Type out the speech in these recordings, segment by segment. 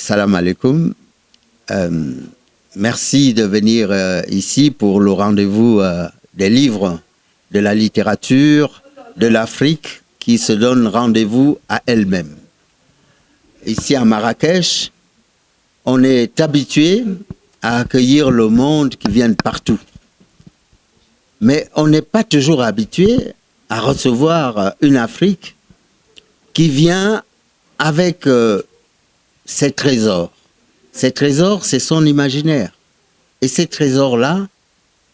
Salam alaikum. Merci de venir ici pour le rendez-vous des livres, de la littérature, de l'Afrique qui se donne rendez-vous à elle-même. Ici à Marrakech, on est habitué à accueillir le monde qui vient de partout. Mais on n'est pas toujours habitué à recevoir une Afrique qui vient avec ses trésors. Ces trésors, c'est son imaginaire. Et ces trésors-là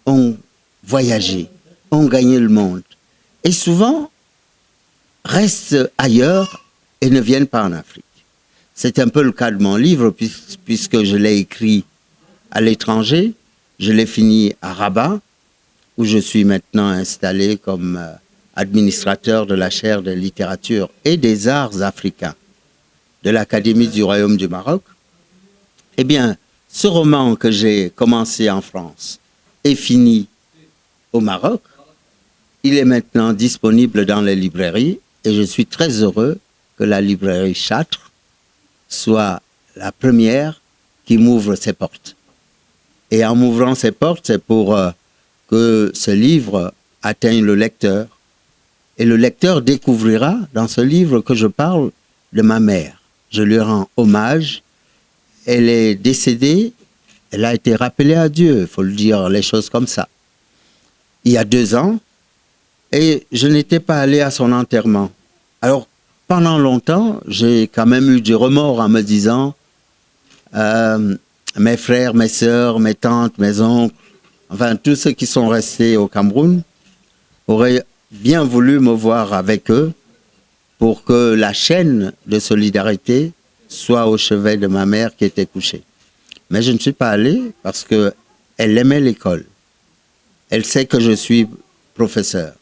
ont voyagé, ont gagné le monde. Et souvent, restent ailleurs et ne viennent pas en Afrique. C'est un peu le cas de mon livre, puisque je l'ai écrit à l'étranger. Je l'ai fini à Rabat, où je suis maintenant installé comme administrateur de la chaire de littérature et des arts africains de l'Académie du Royaume du Maroc. Eh bien, ce roman que j'ai commencé en France et fini au Maroc, il est maintenant disponible dans les librairies et je suis très heureux que la librairie Châtres soit la première qui m'ouvre ses portes. Et en m'ouvrant ses portes, c'est pour que ce livre atteigne le lecteur. Et le lecteur découvrira dans ce livre que je parle de ma mère. Je lui rends hommage. Elle est décédée, elle a été rappelée à Dieu, il faut le dire les choses comme ça. Il y a 2 ans, et je n'étais pas allé à son enterrement. Alors, pendant longtemps, j'ai quand même eu du remords en me disant mes frères, mes sœurs, mes tantes, mes oncles, enfin tous ceux qui sont restés au Cameroun, auraient bien voulu me voir avec eux pour que la chaîne de solidarité soit au chevet de ma mère qui était couchée. Mais je ne suis pas allé parce qu'elle aimait l'école. Elle sait que je suis professeur.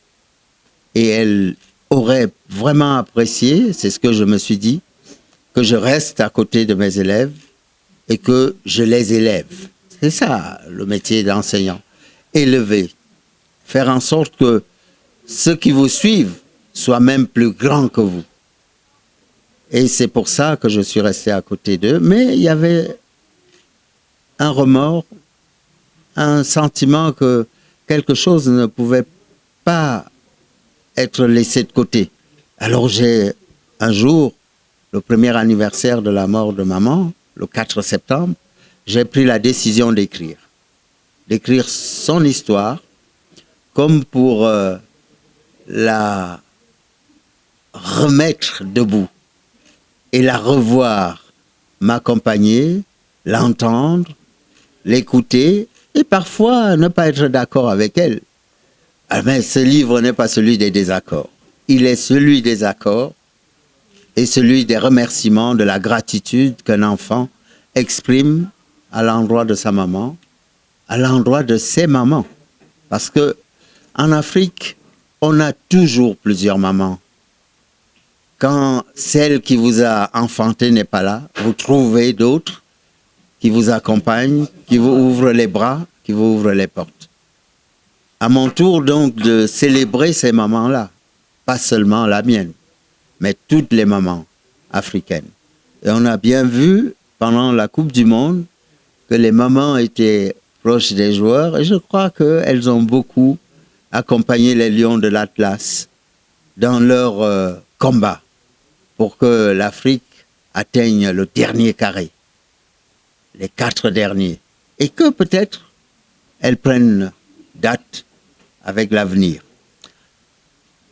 Et elle aurait vraiment apprécié, c'est ce que je me suis dit, que je reste à côté de mes élèves et que je les élève. C'est ça le métier d'enseignant. Élever. Faire en sorte que ceux qui vous suivent soient même plus grands que vous. Et c'est pour ça que je suis resté à côté d'eux. Mais il y avait un remords, un sentiment que quelque chose ne pouvait pas être laissé de côté. Alors j'ai, un jour, le premier anniversaire de la mort de maman, le 4 septembre, j'ai pris la décision d'écrire. D'écrire son histoire, comme pour la remettre debout. Et la revoir, m'accompagner, l'entendre, l'écouter et parfois ne pas être d'accord avec elle. Mais ce livre n'est pas celui des désaccords. Il est celui des accords et celui des remerciements, de la gratitude qu'un enfant exprime à l'endroit de sa maman, à l'endroit de ses mamans. Parce que en Afrique, on a toujours plusieurs mamans. Quand celle qui vous a enfanté n'est pas là, vous trouvez d'autres qui vous accompagnent, qui vous ouvrent les bras, qui vous ouvrent les portes. À mon tour donc de célébrer ces mamans-là, pas seulement la mienne, mais toutes les mamans africaines. Et on a bien vu pendant la Coupe du Monde que les mamans étaient proches des joueurs et je crois qu'elles ont beaucoup accompagné les Lions de l'Atlas dans leur combat pour que l'Afrique atteigne le dernier carré, les 4 derniers, et que peut-être elles prennent date avec l'avenir.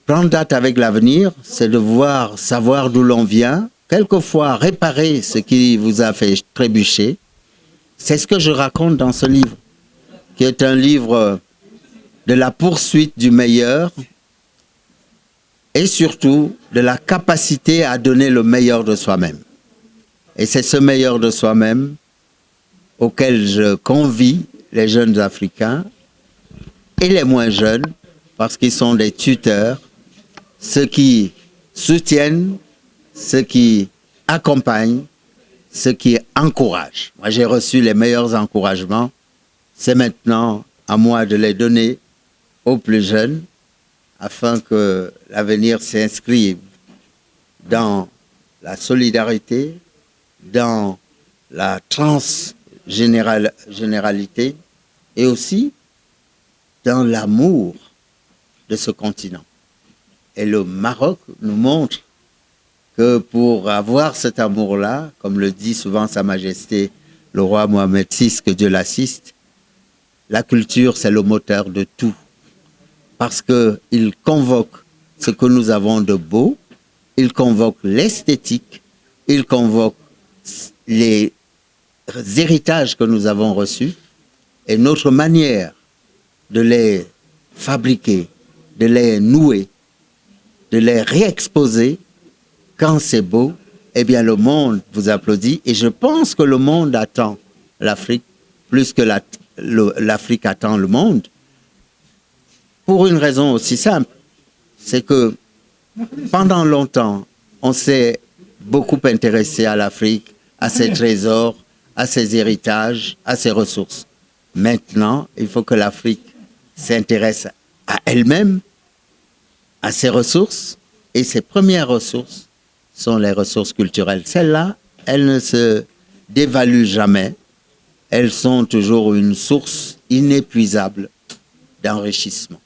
Prendre date avec l'avenir, c'est de savoir d'où l'on vient, quelquefois réparer ce qui vous a fait trébucher. C'est ce que je raconte dans ce livre, qui est un livre de la poursuite du meilleur, et surtout de la capacité à donner le meilleur de soi-même. Et c'est ce meilleur de soi-même auquel je convie les jeunes Africains et les moins jeunes, parce qu'ils sont des tuteurs, ceux qui soutiennent, ceux qui accompagnent, ceux qui encouragent. Moi, j'ai reçu les meilleurs encouragements. C'est maintenant à moi de les donner aux plus jeunes, afin que l'avenir s'inscrive dans la solidarité, dans la transgénéralité et aussi dans l'amour de ce continent. Et le Maroc nous montre que pour avoir cet amour-là, comme le dit souvent Sa Majesté le roi Mohamed VI, que Dieu l'assiste, la culture, c'est le moteur de tout. Parce qu'il convoque ce que nous avons de beau, il convoque l'esthétique, il convoque les héritages que nous avons reçus et notre manière de les fabriquer, de les nouer, de les réexposer. Quand c'est beau, eh bien le monde vous applaudit et je pense que le monde attend l'Afrique plus que l'Afrique attend le monde pour une raison aussi simple, c'est que pendant longtemps, on s'est beaucoup intéressé à l'Afrique, à ses trésors, à ses héritages, à ses ressources. Maintenant, il faut que l'Afrique s'intéresse à elle-même, à ses ressources, et ses premières ressources sont les ressources culturelles. Celles-là, elles ne se dévaluent jamais. Elles sont toujours une source inépuisable d'enrichissement.